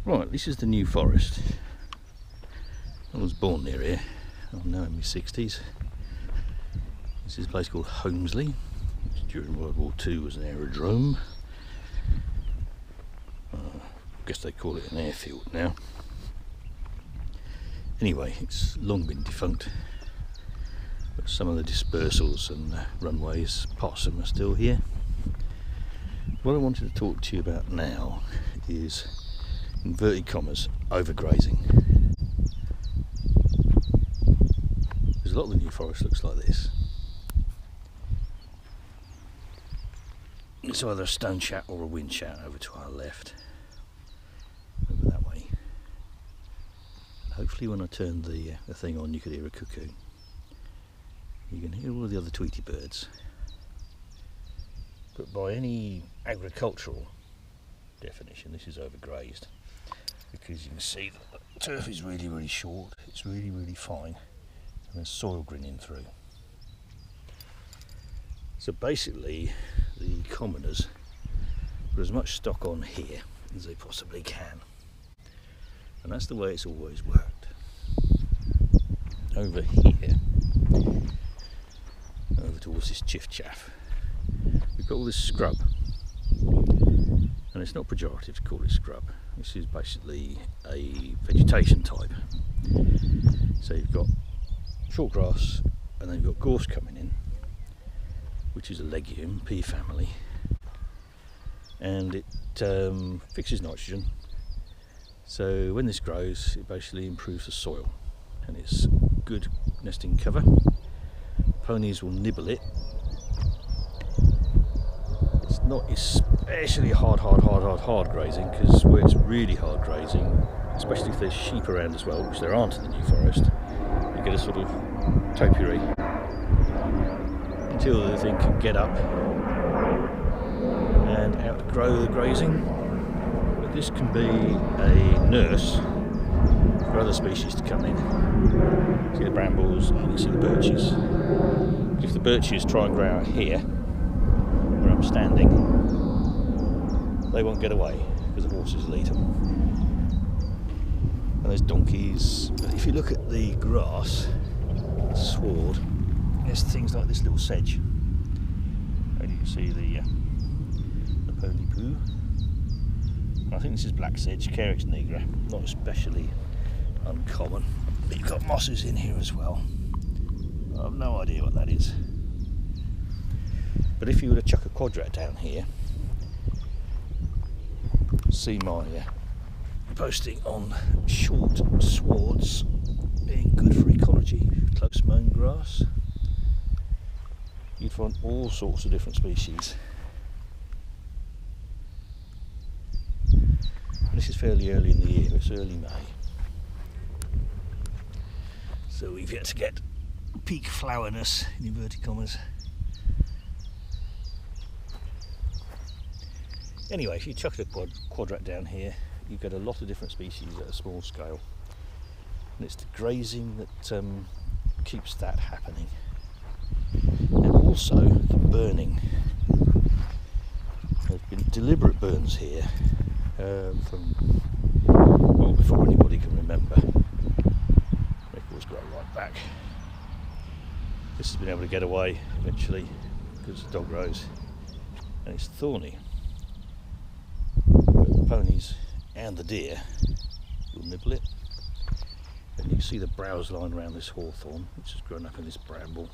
Right, this is the New Forest. I was born near here. I'm now in my 60s. This is a place called Holmesley, which during World War II was an aerodrome. I guess they call it an airfield now. Anyway, it's long been defunct, but some of the dispersals and runways, parts of them are still here. What I wanted to talk to you about now is, inverted commas, overgrazing. Because a lot of the New Forest looks like this. It's either a stone chat or a wind chat over to our left. Over that way. And hopefully when I turn the thing on you could hear a cuckoo. You can hear all the other tweety birds. But by any agricultural definition, this is overgrazed. Because you can see that the turf is really, really short, it's really, really fine, and there's soil grinning through. So basically, the commoners put as much stock on here as they possibly can. And that's the way it's always worked. Over here, over towards this chiff-chaff, we've got all this scrub. And it's not pejorative to call it scrub. This is basically a vegetation type. So you've got short grass, and then you've got gorse coming in, which is a legume, pea family, and it fixes nitrogen. So when this grows, it basically improves the soil, and it's good nesting cover. Ponies will nibble it. It's not especially hard grazing, because where it's really hard grazing, especially if there's sheep around as well, which there aren't in the New Forest, you get a sort of topiary until the thing can get up and outgrow the grazing. But this can be a nurse for other species to come in. See the brambles, and you can see the birches. If the birches try and grow out here, where I'm standing, they won't get away because the horses lead them. And there's donkeys. But if you look at the grass, the sward, there's things like this little sedge. And you can see the pony poo. I think this is black sedge, Carex nigra, not especially uncommon. But you've got mosses in here as well. I have no idea what that is. But if you were to chuck a quadrat down here, see my posting on short swards being good for ecology, close mown grass, you'd find all sorts of different species. And this is fairly early in the year, it's early May. So we've yet to get peak flowerness, in inverted commas. Anyway, if you chuck a quadrat down here, you get a lot of different species at a small scale. And it's the grazing that keeps that happening. And also the burning. There have been deliberate burns here from, well, before anybody can remember. Records go right back. This has been able to get away eventually because the dog rose, and it's thorny. But the ponies and the deer will nibble it. And you can see the browse line around this hawthorn, which has grown up in this bramble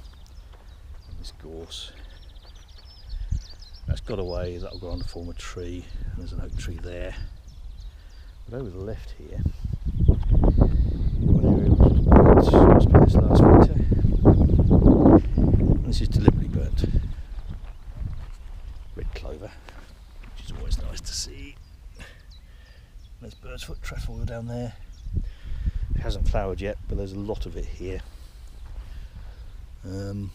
and this gorse. That's got away, that'll go on to form a tree, and there's an oak tree there. But over the left here, got an area which was burnt, must be this last winter. And this is deliberately burnt. Red clover, which is always nice to see. There's bird's foot trefoil down there. It hasn't flowered yet, but there's a lot of it here. Not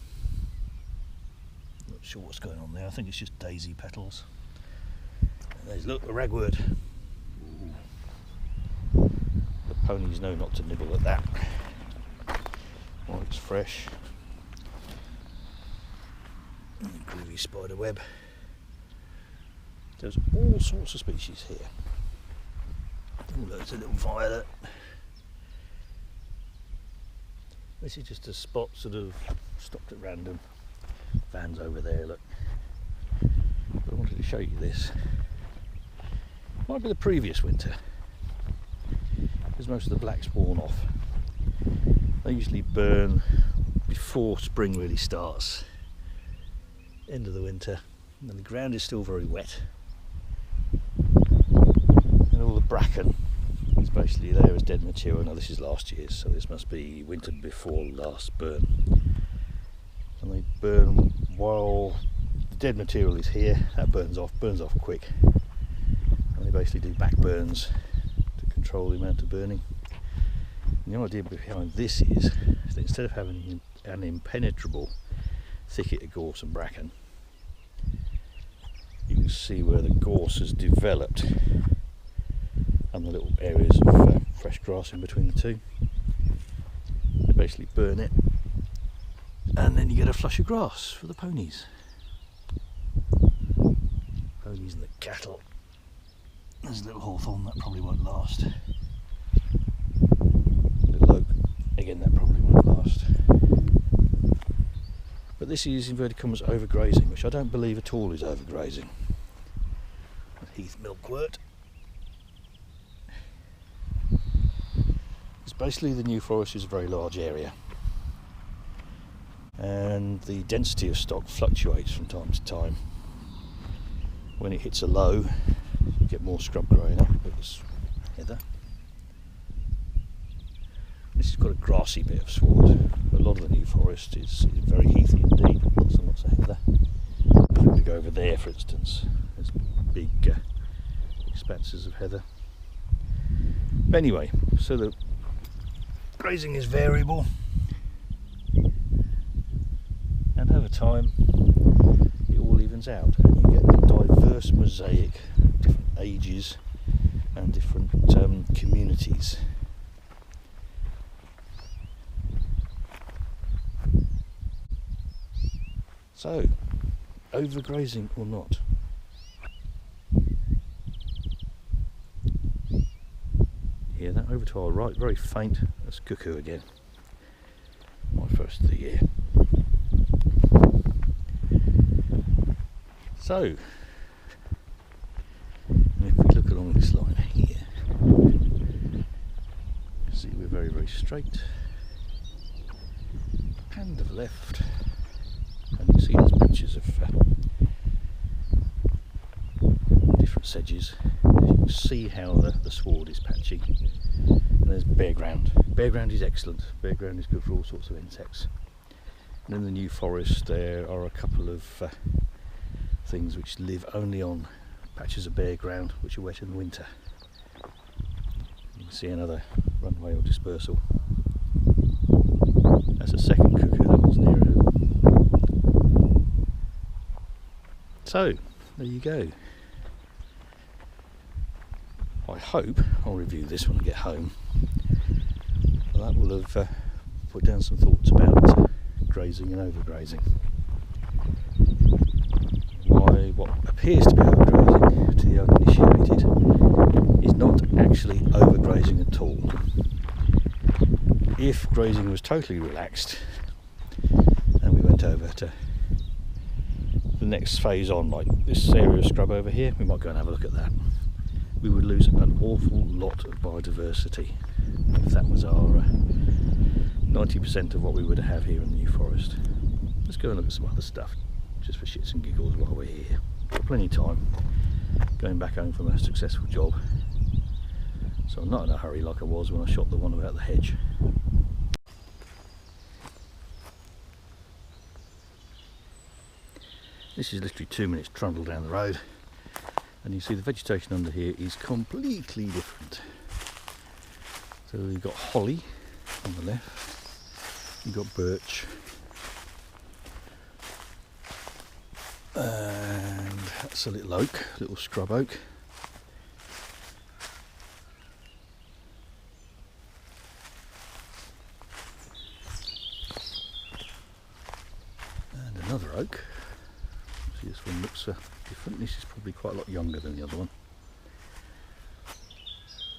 sure what's going on there. I think it's just daisy petals. And there's, look, a ragwort. The ponies know not to nibble at that while it's fresh. Groovy spider web. There's all sorts of species here. Oh, there's a little violet. This is just a spot sort of stopped at random. Van's over there, look. But I wanted to show you this. Might be the previous winter, because most of the black's worn off. They usually burn before spring really starts. End of the winter, and the ground is still very wet. And all the bracken is basically there as dead material. Now this is last year's, so this must be winter before last burn. And they burn while the dead material is here. That burns off quick. And they basically do back burns to control the amount of burning. And the idea behind this is that instead of having an impenetrable thicket of gorse and bracken, you can see where the gorse has developed and the little areas of fresh grass in between the two. They basically burn it, and then you get a flush of grass for the ponies. Ponies and the cattle. There's a little hawthorn, that probably won't last. Little oak, again that probably won't last. But this is inverted commas overgrazing, which I don't believe at all is overgrazing. Heath milkwort. It's basically the New Forest is a very large area, and the density of stock fluctuates from time to time. When it hits a low, you get more scrub growing up, but it's heather. This has got a grassy bit of sward. A lot of the New Forest is very heathy indeed, lots and lots of heather. If we go over there, for instance, there's big expanses of heather. But anyway, so the grazing is variable, and over time it all evens out, and you get a diverse mosaic, different ages and different communities. So, overgrazing or not? Hear that over to our right, very faint. That's cuckoo again. My first of the year. So, if we look along this line here, you see we're very, very straight. And to the left. And you see there's pictures of different sedges. You can see how the sward is patchy. And there's bare ground. Bare ground is excellent. Bare ground is good for all sorts of insects. And in the New Forest there are a couple of things which live only on patches of bare ground which are wet in the winter. You can see another runway or dispersal. That's a second cuckoo, that one's nearer. So, there you go. I hope I'll review this when I get home. Well, that will have put down some thoughts about grazing and overgrazing. Why what appears to be overgrazing to the uninitiated is not actually overgrazing at all. If grazing was totally relaxed and we went over to the next phase on, like this area of scrub over here, we might go and have a look at that. We would lose an awful lot of biodiversity if that was our 90% of what we would have here in the New Forest. Let's go and look at some other stuff, just for shits and giggles while we're here. Got plenty of time, going back home from a successful job, so I'm not in a hurry like I was when I shot the one about the hedge. This is literally 2 minutes trundle down the road, and you see the vegetation under here is completely different. So you've got holly on the left, you've got birch, and that's a little oak, little scrub oak. And another oak. one looks different. This is probably quite a lot younger than the other one.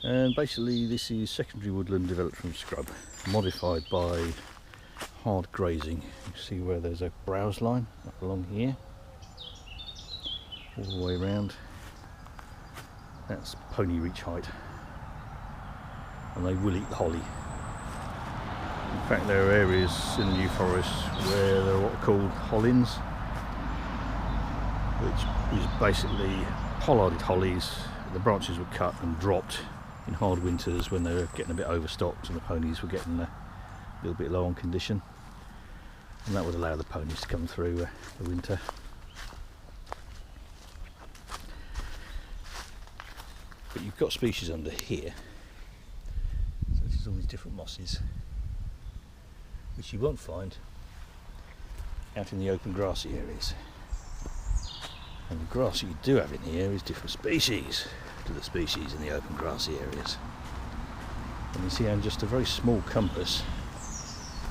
And basically this is secondary woodland developed from scrub, modified by hard grazing. You see where there's a browse line up along here, all the way around. That's pony reach height, and they will eat the holly. In fact, there are areas in the New Forest where there are what are called hollins, which is basically pollarded hollies. The branches were cut and dropped in hard winters when they were getting a bit overstocked and the ponies were getting a little bit low on condition, and that would allow the ponies to come through the winter. But you've got species under here, so this is all these different mosses, which you won't find out in the open grassy areas. And the grass you do have in here is different species to the species in the open grassy areas. And you see, on just a very small compass,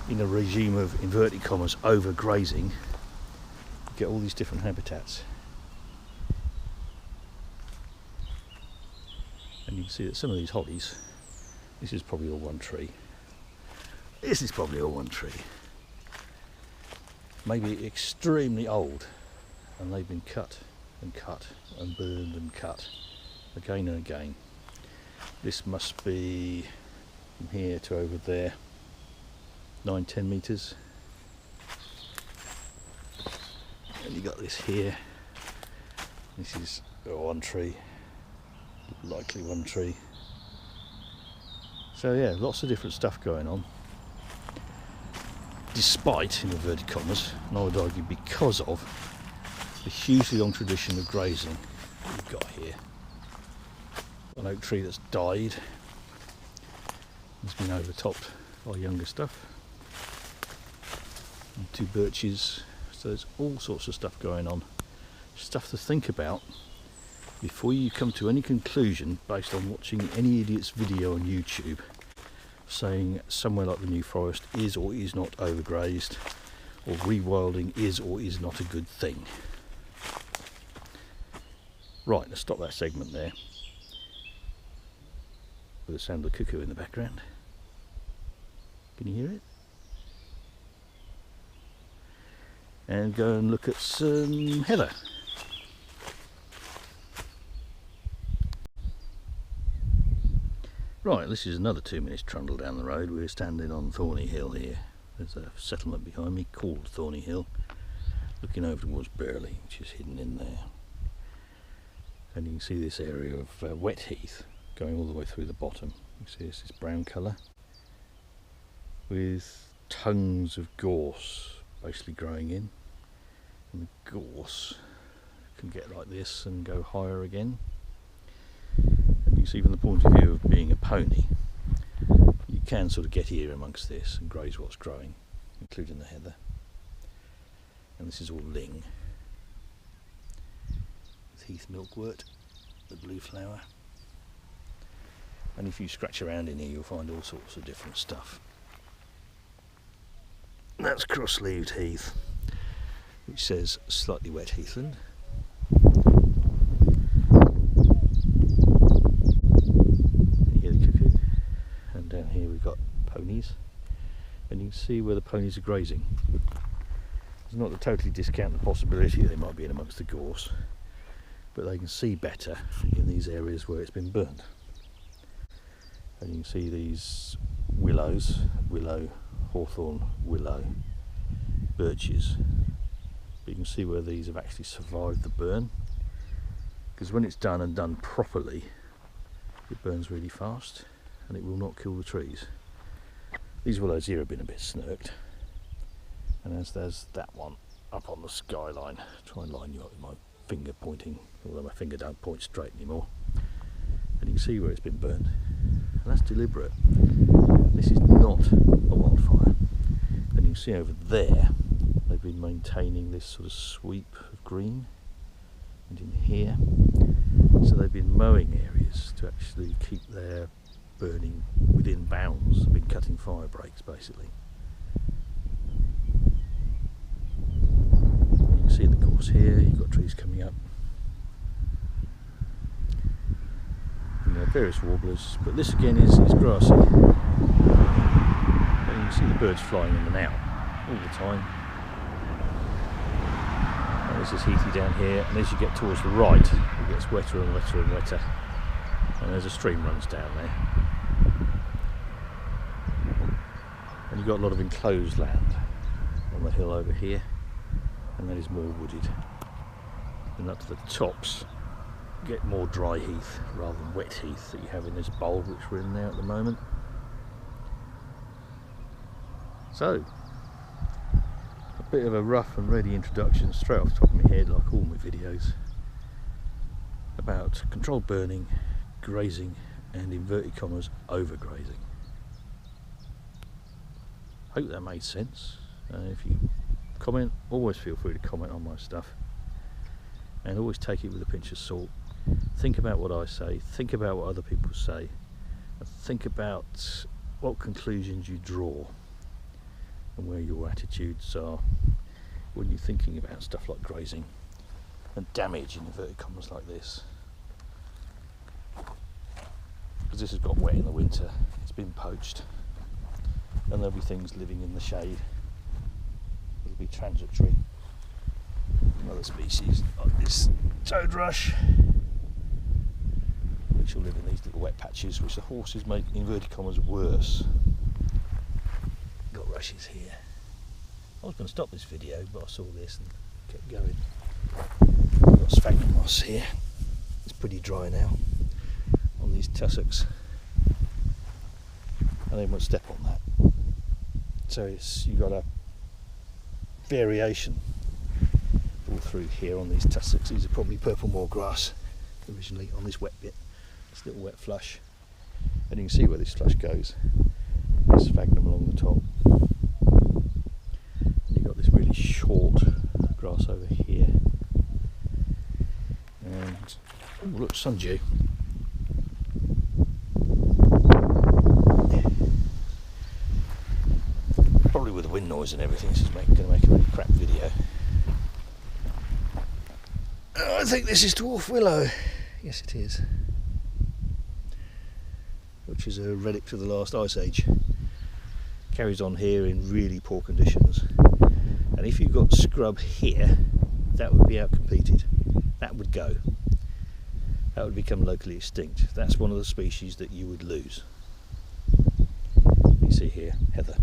in a regime of inverted commas overgrazing, you get all these different habitats. And you can see that some of these hollies, this is probably all one tree. This is probably all one tree. Maybe extremely old, and they've been cut and cut and burned and cut again and again. This must be from here to over there 9-10 meters, and you got this here. This is one tree, likely one tree. So yeah, lots of different stuff going on, despite, in inverted commas, and I would argue because of the hugely long tradition of grazing that we've got here. An oak tree that's died, has been overtopped by younger stuff, and 2 birches. So there's all sorts of stuff going on, stuff to think about before you come to any conclusion based on watching any idiot's video on YouTube saying somewhere like the New Forest is or is not overgrazed, or rewilding is or is not a good thing. Right, let's stop that segment there with the sound of the cuckoo in the background. Can you hear it? And go and look at some heather. Right, this is another 2 minutes trundle down the road. We're standing on Thorny Hill here. There's a settlement behind me called Thorny Hill, looking over towards Burley, which is hidden in there. And you can see this area of wet heath going all the way through the bottom. You see this brown colour with tongues of gorse basically growing in, and the gorse can get like this and go higher again. And you see, from the point of view of being a pony, you can sort of get here amongst this and graze what's growing, including the heather. And this is all ling with heath milkwort, the blue flower. And if you scratch around in here, you'll find all sorts of different stuff. That's cross-leaved heath, which says slightly wet heathland. You hear the cuckoo. And down here we've got ponies, and you can see where the ponies are grazing. It's not to totally discount the possibility they might be in amongst the gorse, but they can see better in these areas where it's been burned. And you can see these willows, willow, hawthorn, willow, birches. But you can see where these have actually survived the burn, because when it's done and done properly, it burns really fast and it will not kill the trees. These willows here have been a bit snirked, and as there's that one up on the skyline, try and line you up with my finger pointing, although my finger don't point straight anymore, and you can see where it's been burned, and that's deliberate. This is not a wildfire. And you can see over there they've been maintaining this sort of sweep of green, and in here, so they've been mowing areas to actually keep their burning within bounds. They've been cutting fire breaks basically. You can see the gorse across here, you've got trees coming up. And there are various warblers, but this again is grassy. And you can see the birds flying in and out all the time. And this is heathy down here, and as you get towards the right, it gets wetter and wetter and wetter. And there's a stream runs down there. And you've got a lot of enclosed land on the hill over here, and that is more wooded. And up to the tops, you get more dry heath rather than wet heath that you have in this bowl which we're in now at the moment. So, a bit of a rough and ready introduction straight off the top of my head, like all my videos, about controlled burning, grazing and inverted commas overgrazing. Hope that made sense. If you comment, always feel free to comment on my stuff, and always take it with a pinch of salt. Think about what I say, think about what other people say, and think about what conclusions you draw and where your attitudes are when you're thinking about stuff like grazing and damage in inverted commas like this. Because this has got wet in the winter, it's been poached, and there'll be things living in the shade. It'll be transitory. Other species like this toad rush, which will live in these little wet patches, which the horses make inverted commas worse. Got rushes here. I was going to stop this video, but I saw this and kept going. Got sphagnum moss here. It's pretty dry now on these tussocks. I don't want to step on that. So you've got a variation all through here on these tussocks. These are probably purple moor grass originally on this wet bit, this little wet flush. And you can see where this flush goes. There's sphagnum along the top. And you've got this really short grass over here. And, oh look, sundew. Probably with the wind noise and everything, this is going to make a really crap video. I think this is dwarf willow. Yes, it is. Which is a relic of the last ice age. Carries on here in really poor conditions. And if you've got scrub here, that would be outcompeted. That would go. That would become locally extinct. That's one of the species that you would lose. You see here, heather.